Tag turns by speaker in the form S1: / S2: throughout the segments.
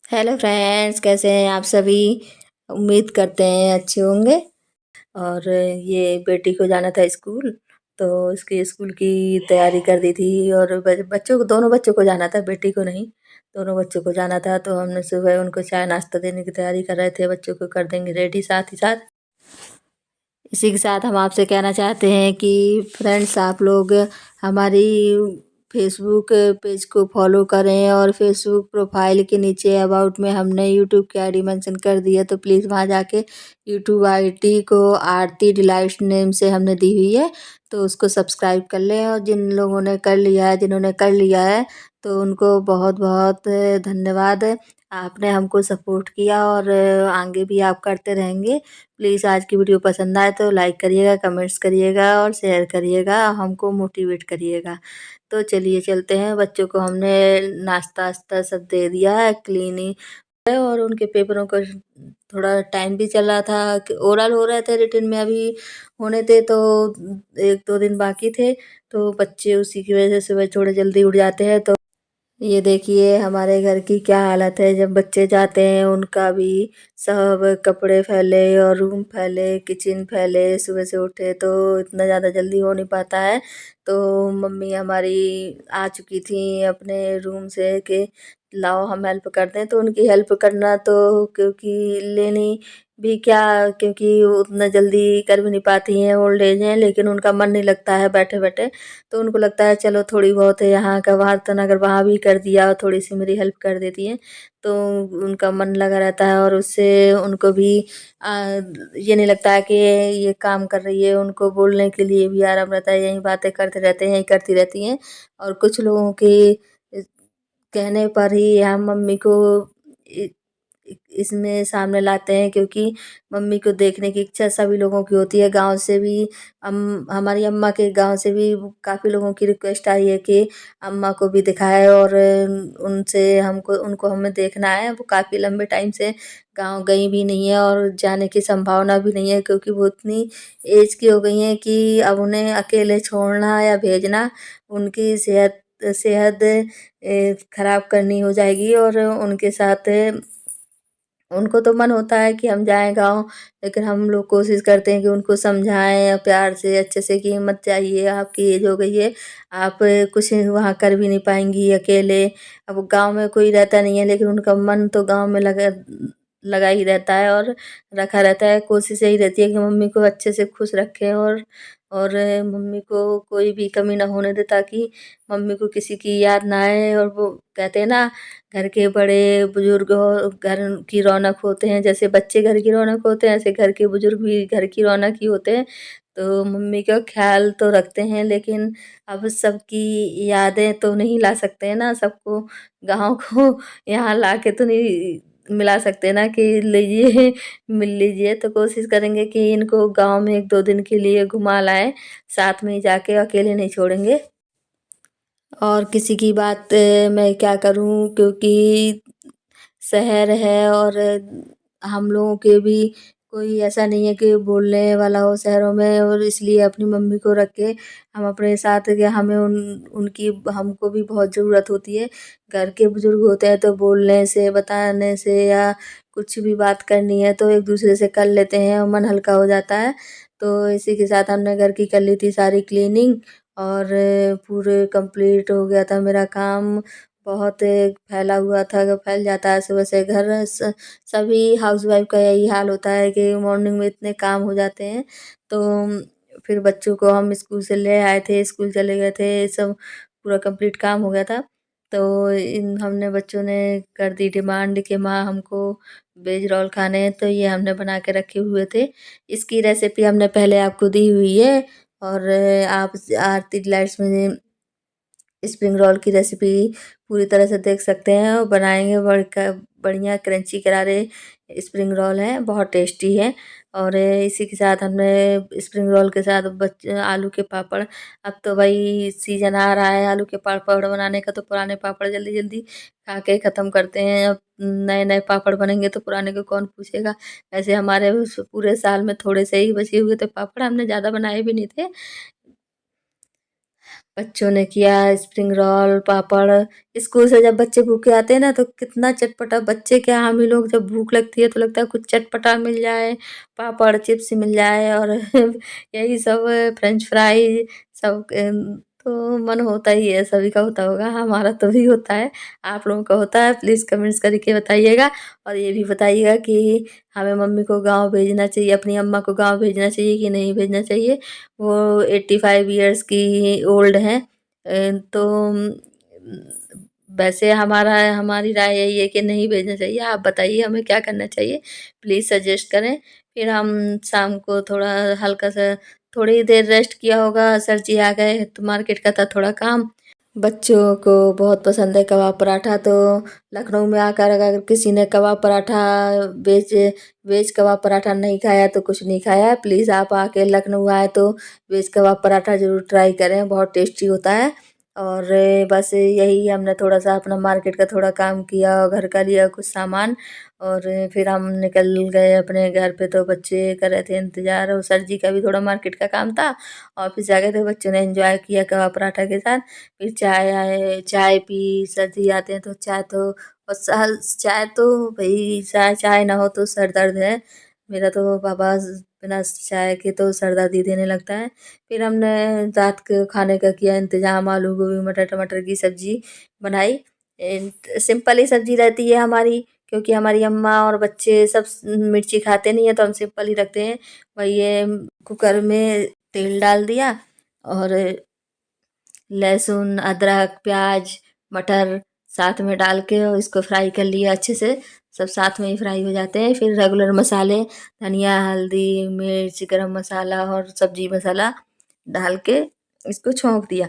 S1: Hello friends, कैसे हैं आप सभी। उम्मीद करते हैं अच्छे होंगे। और ये बेटी को जाना था स्कूल, तो उसकी स्कूल की तैयारी कर दी थी। और बच्चों को, दोनों बच्चों को जाना था, बेटी को नहीं। दोनों बच्चों को जाना था, तो हमने सुबह उनको चाय नाश्ता देने की तैयारी कर रहे थे। बच्चों को कर देंगे रेडी साथ ही साथ। इसी के साथ हम आपसे कहना चाहते हैं कि फ्रेंड्स, आप लोग हमारी फेसबुक पेज को फॉलो करें, और फेसबुक प्रोफाइल के नीचे अबाउट में हमने यूट्यूब की आईडी मेंशन कर दी है, तो प्लीज़ वहाँ जाके यूट्यूब आईडी को आरती डिलाइट्स नेम से हमने दी हुई है, तो उसको सब्सक्राइब कर लें। और जिन लोगों ने कर लिया है, जिन्होंने कर लिया है, तो उनको बहुत बहुत धन्यवाद। आपने हमको सपोर्ट किया, और आगे भी आप करते रहेंगे। प्लीज़ आज की वीडियो पसंद आए तो लाइक करिएगा, कमेंट्स करिएगा और शेयर करिएगा, हमको मोटिवेट करिएगा। तो चलिए चलते हैं। बच्चों को हमने नाश्ता वास्ता सब दे दिया है, क्लीनिंग है, और उनके पेपरों का थोड़ा टाइम भी चल रहा था कि ओरल हो रहे थे, रिटन में अभी होने थे, तो 1-2 दिन बाकी थे। तो बच्चे उसी की वजह से सुबह थोड़े जल्दी उठ जाते हैं। तो ये देखिए हमारे घर की क्या हालत है। जब बच्चे जाते हैं उनका भी सब कपड़े फैले और रूम फैले, किचन फैले। सुबह से उठे तो इतना ज़्यादा जल्दी हो नहीं पाता है। तो मम्मी हमारी आ चुकी थी अपने रूम से कि लाओ हम हेल्प करते हैं, तो उनकी हेल्प करना तो क्योंकि लेनी भी क्या, क्योंकि वो उतना जल्दी कर भी नहीं पाती हैं, ओल्ड एज हैं, लेकिन उनका मन नहीं लगता है बैठे बैठे। तो उनको लगता है चलो थोड़ी बहुत है यहाँ का वहाँ, तो अगर वहाँ भी कर दिया और थोड़ी सी मेरी हेल्प कर देती है, तो उनका मन लगा रहता है। और उससे उनको भी ये नहीं लगता है कि ये काम कर रही है। उनको बोलने के लिए भी आराम रहता है, यही बातें करते रहते हैं, यही करती रहती हैं। और कुछ लोगों के कहने पर ही हम मम्मी को इ- इसमें सामने लाते हैं, क्योंकि मम्मी को देखने की इच्छा सभी लोगों की होती है। गांव से भी हमारी अम्मा के गांव से भी काफ़ी लोगों की रिक्वेस्ट आई है कि अम्मा को भी दिखाए, और उनसे हमको उनको हमें देखना है। वो काफ़ी लंबे टाइम से गांव गई भी नहीं है, और जाने की संभावना भी नहीं है, क्योंकि वो इतनी एज की हो गई हैं कि अब उन्हें अकेले छोड़ना या भेजना उनकी सेहत सेहत खराब करनी हो जाएगी। और उनके साथ उनको तो मन होता है कि हम जाएँ गाँव, लेकिन हम लोग कोशिश करते हैं कि उनको समझाएँ प्यार से, अच्छे से, कि मत जाइए, आपकी एज हो गई है, आप कुछ वहाँ कर भी नहीं पाएँगी अकेले। अब गाँव में कोई रहता नहीं है, लेकिन उनका मन तो गाँव में लगा लगा ही रहता है और रखा रहता है। कोशिश यही रहती है कि मम्मी को अच्छे से खुश रखें, और मम्मी को कोई भी कमी ना होने दें, ताकि मम्मी को किसी की याद ना आए। और वो कहते हैं ना, घर के बड़े बुजुर्ग हो घर की रौनक होते हैं। जैसे बच्चे घर की रौनक होते हैं, ऐसे घर के बुजुर्ग भी घर की रौनक ही होते हैं। तो मम्मी का ख्याल तो रखते हैं, लेकिन अब सबकी यादें तो नहीं ला सकते हैं ना, सबको गाँव को यहाँ ला के तो नहीं मिला सकते ना कि लीजिए मिल लीजिए। तो कोशिश करेंगे कि इनको गाँव में 1-2 दिन के लिए घुमा लाएँ, साथ में ही जाके, अकेले नहीं छोड़ेंगे। और किसी की बात मैं क्या करूँ, क्योंकि शहर है, और हम लोगों के भी कोई ऐसा नहीं है कि बोलने वाला हो शहरों में, और इसलिए अपनी मम्मी को रख के हम अपने साथ कि हमें उनकी हमको भी बहुत ज़रूरत होती है। घर के बुजुर्ग होते हैं तो बोलने से, बताने से, या कुछ भी बात करनी है तो एक दूसरे से कर लेते हैं और मन हल्का हो जाता है। तो इसी के साथ हमने घर की कर ली थी सारी क्लीनिंग, और पूरे कंप्लीट हो गया था मेरा काम। बहुत फैला हुआ था, फैल जाता है सुबह से घर। सभी हाउसवाइफ का यही हाल होता है कि मॉर्निंग में इतने काम हो जाते हैं। तो फिर बच्चों को हम स्कूल से ले आए थे, स्कूल चले गए थे, सब पूरा कंप्लीट काम हो गया था। तो इन हमने बच्चों ने कर दी डिमांड कि माँ हमको वेज रोल खाने हैं, तो ये हमने बना के रखे हुए थे। इसकी रेसिपी हमने पहले आपको दी हुई है, और आप आरती डिलाइट्स में स्प्रिंग रोल की रेसिपी पूरी तरह से देख सकते हैं, और बनाएँगे बढ़िया क्रंची करारे स्प्रिंग रोल हैं, बहुत टेस्टी है। और इसी के साथ हमने स्प्रिंग रोल के साथ आलू के पापड़। अब तो भाई सीज़न आ रहा है आलू के पापड़ बनाने का, तो पुराने पापड़ जल्दी-जल्दी खा के ख़त्म करते हैं। अब नए-नए पापड़ बनेंगे तो पुराने को कौन पूछेगा। वैसे हमारे उस पूरे साल में थोड़े से ही बचे हुए थे पापड़, हमने ज़्यादा बनाए भी नहीं थे। बच्चों ने किया स्प्रिंग रोल, पापड़। स्कूल से जब बच्चे भूखे आते हैं ना तो कितना चटपटा, बच्चे क्या हम ही लोग, जब भूख लगती है तो लगता है कुछ चटपटा मिल जाए, पापड़ चिप्स मिल जाए और यही सब, फ्रेंच फ्राई सब। तो मन होता ही है, सभी का होता होगा, हमारा तो भी होता है। आप लोगों का होता है, प्लीज़ कमेंट्स करके बताइएगा। और ये भी बताइएगा कि हमें मम्मी को गाँव भेजना चाहिए, अपनी अम्मा को गाँव भेजना चाहिए कि नहीं भेजना चाहिए। वो 85 ईयर्स की ओल्ड हैं। तो वैसे हमारी राय यही है कि नहीं भेजना चाहिए। आप बताइए हमें क्या करना चाहिए, प्लीज़ सजेस्ट करें। फिर हम शाम को थोड़ा हल्का सा, थोड़ी देर रेस्ट किया होगा, सर जी आ गए तो मार्केट का था थोड़ा काम। बच्चों को बहुत पसंद है कबाब पराठा, तो लखनऊ में आकर अगर किसी ने कबाब पराठा, वेज वेज कबाब पराठा नहीं खाया तो कुछ नहीं खाया। प्लीज़ आप आके लखनऊ आए तो वेज कबाब पराठा ज़रूर ट्राई करें, बहुत टेस्टी होता है। और बस यही हमने थोड़ा-सा अपना मार्केट का थोड़ा काम किया और घर का लिया कुछ सामान, और फिर हम निकल गए अपने घर पे। तो बच्चे कर रहे थे इंतज़ार, और सर जी का भी थोड़ा मार्केट का काम था। ऑफिस जा गए थे, बच्चों ने एन्जॉय किया कबाब पराठा के साथ। फिर चाय आए, चाय पी, सर्दी आते हैं तो चाय तो, और चाय तो भई चाय चाय ना हो तो सर दर्द है। मेरा तो बाबा बिना चाय के तो सर दर्द ही देने लगता है। फिर हमने रात के खाने का किया इंतज़ाम, आलू गोभी मटर टमाटर की सब्ज़ी बनाई। सिंपल ही सब्ज़ी रहती है हमारी, क्योंकि हमारी अम्मा और बच्चे सब मिर्ची खाते नहीं है, तो हम सिंपल ही रखते हैं। वही ये कुकर में तेल डाल दिया, और लहसुन, अदरक, प्याज, मटर साथ में डाल के और इसको फ्राई कर लिया अच्छे से। सब साथ में ही फ्राई हो जाते हैं। फिर रेगुलर मसाले, धनिया, हल्दी, मिर्च, गरम मसाला और सब्जी मसाला डाल के इसको छौंक दिया।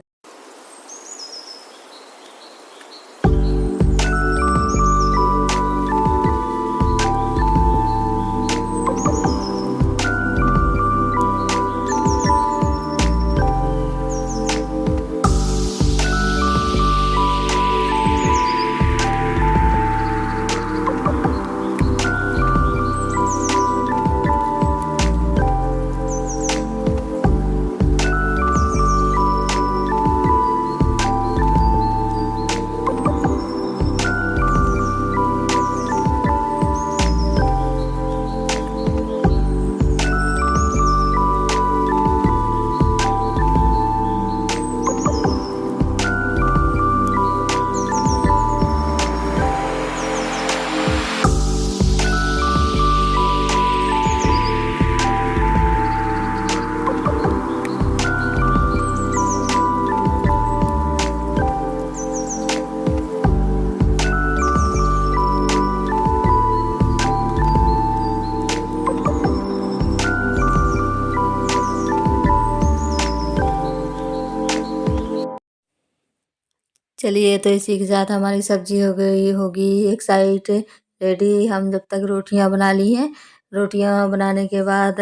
S1: चलिए, तो इसी के साथ हमारी सब्जी हो गई होगी एक साइड रेडी। हम जब तक रोटियां बना ली हैं, रोटियां बनाने के बाद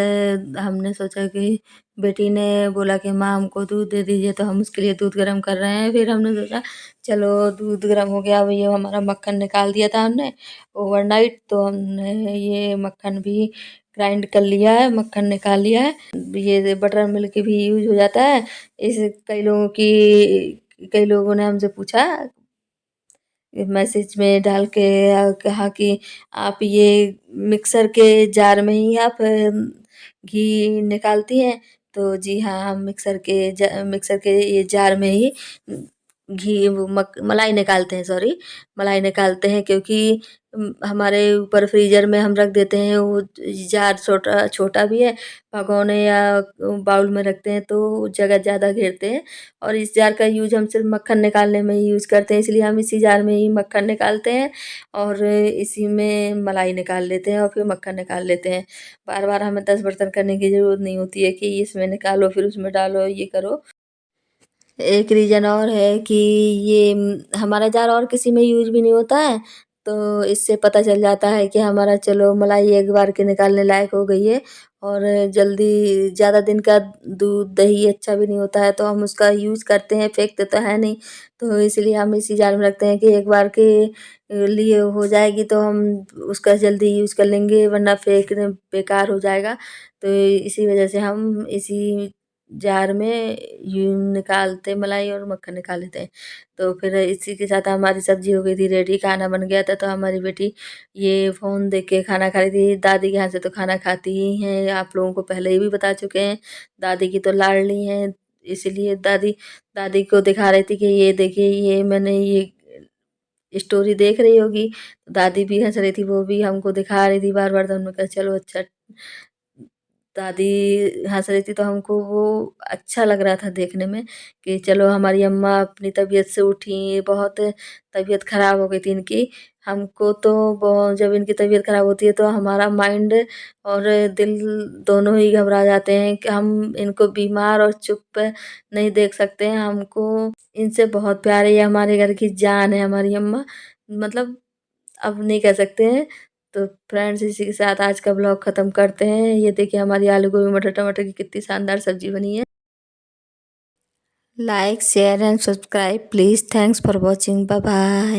S1: हमने सोचा कि बेटी ने बोला कि माँ हमको दूध दे दीजिए, तो हम उसके लिए दूध गर्म कर रहे हैं। फिर हमने सोचा चलो दूध गर्म हो गया, अब ये हमारा मक्खन निकाल दिया था हमने ओवरनाइट, तो हमने ये मक्खन भी ग्राइंड कर लिया है, मक्खन निकाल लिया है। ये बटर मिल्क भी यूज हो जाता है। इस कई लोगों ने हमसे पूछा मैसेज में डाल के, कहा कि आप ये मिक्सर के जार में ही आप घी निकालती हैं? तो जी हाँ, हम मिक्सर के ये जार में ही घी वो मलाई निकालते हैं, सॉरी, मलाई निकालते हैं। क्योंकि हमारे ऊपर फ्रीज़र में हम रख देते हैं, वो जार छोटा छोटा भी है, भगोने या बाउल में रखते हैं तो जगह ज़्यादा घेरते हैं। और इस जार का यूज़ हम सिर्फ़ मक्खन निकालने में ही यूज़ करते हैं, इसलिए हम इसी जार में ही मक्खन निकालते हैं और इसी में मलाई निकाल लेते हैं और फिर मक्खन निकाल लेते हैं। बार-बार हमें 10 बर्तन करने की ज़रूरत नहीं होती है कि इसमें निकालो, फिर उसमें डालो, ये करो। एक रीज़न और है कि ये हमारा जार और किसी में यूज़ भी नहीं होता है, तो इससे पता चल जाता है कि हमारा चलो मलाई एक बार के निकालने लायक हो गई है। और जल्दी ज़्यादा दिन का दूध, दही अच्छा भी नहीं होता है, तो हम उसका यूज़ करते हैं, फेंकते तो है नहीं। तो इसलिए हम इसी जार में रखते हैं कि एक बार के लिए हो जाएगी तो हम उसका जल्दी यूज़ कर लेंगे, वरना फेंकना बेकार हो जाएगा। तो इसी वज़ह से हम इसी जार में यूँ निकालते मलाई और मक्खन निकाल लेते हैं। तो फिर इसी के साथ हमारी सब्ज़ी हो गई थी रेडी, खाना बन गया था, तो हमारी बेटी ये फ़ोन देख के खाना खा रही थी। दादी के हाथ से तो खाना खाती ही हैं, आप लोगों को पहले ही भी बता चुके हैं। दादी की तो लाडली हैं, इसीलिए दादी दादी को दिखा रही थी कि ये देखिए ये मैंने ये स्टोरी देख रही होगी। दादी भी हँस रही थी, वो भी हमको दिखा रही थी बार-बार, तो हमने कहा चलो अच्छा। दादी हँस रही थी तो हमको वो अच्छा लग रहा था देखने में कि चलो हमारी अम्मा अपनी तबीयत से उठी, बहुत तबीयत ख़राब हो गई थी इनकी। हमको तो जब इनकी तबीयत ख़राब होती है तो हमारा माइंड और दिल दोनों ही घबरा जाते हैं कि हम इनको बीमार और चुप नहीं देख सकते हैं। हमको इनसे बहुत प्यार है, ये हमारे घर की जान है हमारी अम्मा। मतलब अब नहीं कह सकते हैं। तो फ्रेंड्स इसी के साथ आज का ब्लॉग ख़त्म करते हैं। ये देखिए हमारी आलू गोभी मटर टमाटर की कितनी शानदार सब्ज़ी बनी है। Like share and subscribe please. Thanks for watching. Bye bye.